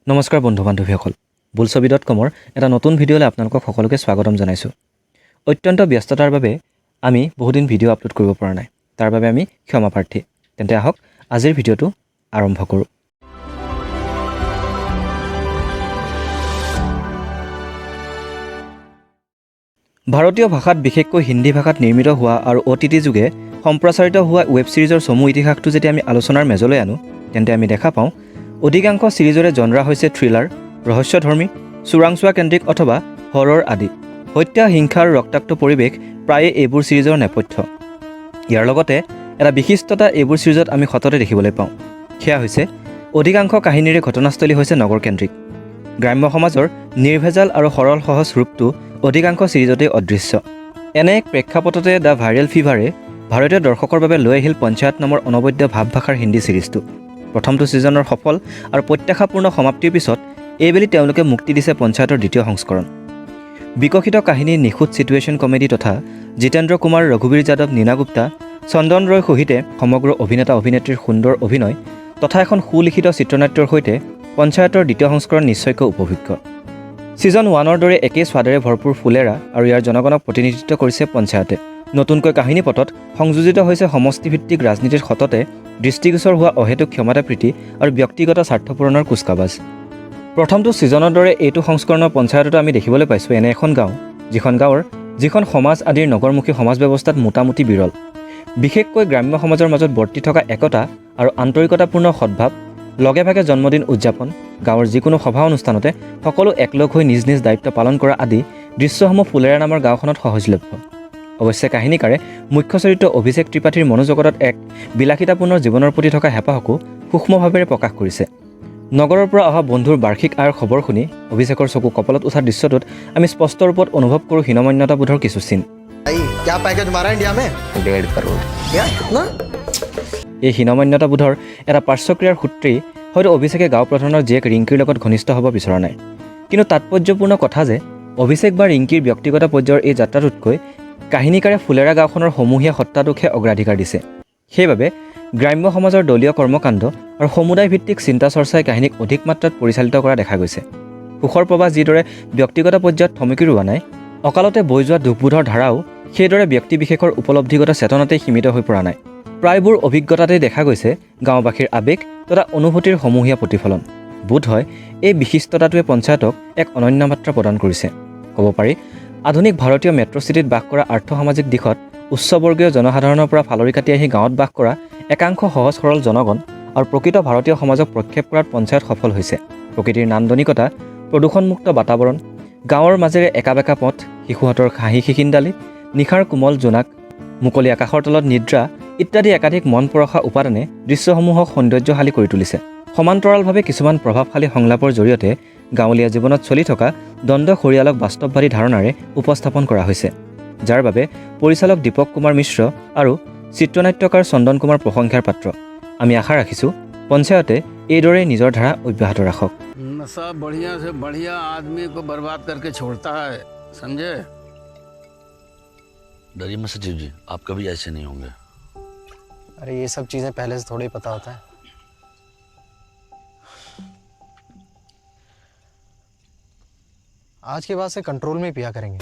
নমস্কাৰ বন্ধু বান্ধৱীসকল, বোলছবি.কমৰ এটা নতুন ভিডিঅ'লৈ আপোনালোকক সকলোকে স্বাগতম জনাইছোঁ। অত্যন্ত ব্যস্ততাৰ বাবে আমি বহুদিন ভিডিঅ' আপলোড কৰিব পৰা নাই, তাৰ বাবে আমি ক্ষমা প্ৰাৰ্থী। তেন্তে আহক আজিৰ ভিডিঅ'টো আৰম্ভ কৰোঁ। ভাৰতীয় ভাষাত বিশেষকৈ হিন্দী ভাষাত নিৰ্মিত হোৱা আৰু OTT যোগে সম্প্ৰচাৰিত হোৱা ৱেব ছিৰিজৰ চমু ইতিহাসটো যেতিয়া আমি আলোচনাৰ মেজলৈ আনো, তেন্তে আমি দেখা পাওঁ অধিকাংশ ছিৰিজৰে জনৰা হৈছে থ্ৰিলাৰ, ৰহস্যধৰ্মী, চোৰাংচোৱা কেন্দ্ৰিক অথবা হৰৰ আদি। হত্যা, হিংসা আৰু ৰক্তাক্ত পৰিৱেশ প্ৰায়ে এইবোৰ ছিৰিজৰ নেপথ্য। ইয়াৰ লগতে এটা বিশিষ্টতা এইবোৰ ছিৰিজত আমি সততে দেখিবলৈ পাওঁ। সেয়া হৈছে অধিকাংশ কাহিনীৰে ঘটনাস্থলী হৈছে নগৰকেন্দ্ৰিক। গ্ৰাম্য সমাজৰ নিৰ্ভেজাল আৰু সৰল সহজ ৰূপটো অধিকাংশ ছিৰিজতেই অদৃশ্য। এনে এক প্ৰেক্ষাপটতে দ্য ভাইৰেল ফিভাৰে ভাৰতীয় দৰ্শকৰ বাবে লৈ আহিল পঞ্চায়ত নামৰ অনবদ্য ভাৱভাষাৰ হিন্দী ছিৰিজটো। প্ৰথমটো ছিজনৰ সফল আৰু প্ৰত্যাশাপূৰ্ণ সমাপ্তিৰ পিছত এইবেলি তেওঁলোকে মুক্তি দিছে পঞ্চায়তৰ দ্বিতীয় সংস্কৰণ। বিকশিত কাহিনী, নিখুঁত ছিটুৱেশ্যন কমেডি তথা জিতেন্দ্ৰ কুমাৰ, ৰঘুবীৰ যাদৱ, নীনা গুপ্তা, চন্দন ৰয়ৰ সহিতে সমগ্ৰ অভিনেতা অভিনেত্ৰীৰ সুন্দৰ অভিনয় তথা এখন সুলিখিত চিত্ৰনাট্যৰ সৈতে পঞ্চায়তৰ দ্বিতীয় সংস্কৰণ নিশ্চয়কৈ উপভোগ্য। ছিজন 1ৰ দৰে একেই স্বাদেৰে ভৰপূৰ ফুলেৰা আৰু ইয়াৰ জনগণক প্ৰতিনিধিত্ব কৰিছে পঞ্চায়তে। নতুনকৈ কাহিনীপটত সংযোজিত হৈছে সমষ্টিভিত্তিক ৰাজনীতিৰ সততে দৃষ্টিগোচৰ হোৱা অহেতুক ক্ষমতাপ্ৰীতি আৰু ব্যক্তিগত স্বাৰ্থপূৰণৰ কুচকাৱাজ। প্ৰথমটো ছিজনৰ দৰে এইটো সংস্কৰণৰ পঞ্চায়ততো আমি দেখিবলৈ পাইছোঁ এনে এখন গাঁও, যিখন সমাজ আদিৰ নগৰমুখী সমাজ ব্যৱস্থাত মোটামুটি বিৰল। বিশেষকৈ গ্ৰাম্য সমাজৰ মাজত বৰ্তি থকা একতা আৰু আন্তৰিকতাপূৰ্ণ সদ্ভাৱ, লগে ভাগে জন্মদিন উদযাপন, গাঁৱৰ যিকোনো সভা অনুষ্ঠানতে সকলো একলগ হৈ নিজ নিজ দায়িত্ব পালন কৰা আদি দৃশ্যসমূহ ফুলেৰা নামৰ গাঁওখনত সহজলভ্য। অৱশ্যে কাহিনীকাৰে মুখ্য চৰিত্ৰ অভিষেক ত্ৰিপাঠীৰ মনোজগতত এক বিলাসিতাপূৰ্ণ জীৱনৰ প্ৰতি থকা হেঁপাহকো সূক্ষ্মভাৱেৰে প্ৰকাশ কৰিছে। নগৰৰ পৰা অহা বন্ধুৰ বাৰ্ষিক আয়ৰ খবৰ শুনি অভিষেকৰ চকু কপালত উঠা দৃশ্যটোত আমি স্পষ্ট ৰূপত অনুভৱ কৰোঁ হীনমন্যতাবোধৰ কিছু চিন। এই হীনমন্যতাবোধৰ এটা পাৰ্শ্বক্ৰিয়াৰ সূত্ৰেই হয়তো অভিষেকে গাঁও প্ৰধানৰ জীয়েক ৰিংকিৰ লগত ঘনিষ্ঠ হ'ব বিচৰা নাই। কিন্তু তাৎপৰ্যপূৰ্ণ কথা যে অভিষেক বা ৰিংকিৰ ব্যক্তিগত পৰ্যায়ৰ এই যাত্ৰাটোতকৈ কাহিনীকাৰে ফুলেৰা গাঁওখনৰ সমূহীয়া সত্তাটোকহে অগ্ৰাধিকাৰ দিছে। সেইবাবে গ্ৰাম্য সমাজৰ দলীয় কৰ্মকাণ্ড আৰু সমুদায় ভিত্তিক চিন্তা চৰ্চাই কাহিনীক অধিক মাত্ৰাত পৰিচালিত কৰা দেখা গৈছে। সুখৰ প্ৰবাহ যিদৰে ব্যক্তিগত পৰ্যায়ত থমকি ৰোৱা নাই, অকালতে বৈ যোৱা দুখবোধৰ ধাৰাও সেইদৰে ব্যক্তিবিশেষৰ উপলব্ধিগত চেতনাতেই সীমিত হৈ পৰা নাই। প্ৰায়বোৰ অভিজ্ঞতাতেই দেখা গৈছে গাঁওবাসীৰ আৱেগ তথা অনুভূতিৰ সমূহীয়া প্ৰতিফলন। বোধ হয় এই বিশিষ্টতাটোৱে পঞ্চায়তক এক অনন্য মাত্ৰা প্ৰদান কৰিছে। ক'ব পাৰি আধুনিক ভাৰতীয় মেট্ৰ' চিটিত বাস কৰা আৰ্থসামাজিক দিশত উচ্চবৰ্গীয় জনসাধাৰণৰ পৰা ফালৰি কাটি আহি গাঁৱত বাস কৰা একাংশ সহজ সৰল জনগণ আৰু প্ৰকৃত ভাৰতীয় সমাজক প্ৰক্ষেপ কৰাত পঞ্চায়ত সফল হৈছে। প্ৰকৃতিৰ নান্দনিকতা, প্ৰদূষণমুক্ত বাতাবৰণ, গাঁৱৰ মাজেৰে একাবেকা পথ, শিশুহঁতৰ হাঁহি খিখিন্দালি, নিশাৰ কোমল জোনাক, মুকলি আকাশৰ তলত নিদ্ৰা ইত্যাদি একাধিক মন পৰশা উপাদানে দৃশ্যসমূহক সৌন্দৰ্যশালী কৰি তুলিছে। সমান্তৰালভাৱে কিছুমান প্ৰভাৱশালী সংলাপৰ জৰিয়তে গাঁৱলীয়া জীৱনত চলি থকা দ্বন্দ্ব খৰিয়ালক বাস্তৱবাদী ধাৰণাৰে উপস্থাপন কৰা হৈছে, যাৰ বাবে পৰিচালক দীপক কুমাৰ মিশ্ৰ আৰু চিত্ৰনাট্যকাৰ চন্দন কুমাৰ প্ৰশংসাৰ পাত্ৰ। আমি আশা ৰাখিছোঁ পঞ্চায়তে এইদৰে নিজৰ ধাৰা অব্যাহত ৰাখক। नशा बढ़िया से बढ़िया आदमी को बर्बाद करके छोड़ता है, समझे? डरिए मत सचिव जी, आप कभी ऐसे नहीं होंगे। अरे ये सब चीजें पहले से थोड़ी पता होता है। आज के बाद से कंट्रोल में पिया करेंगे।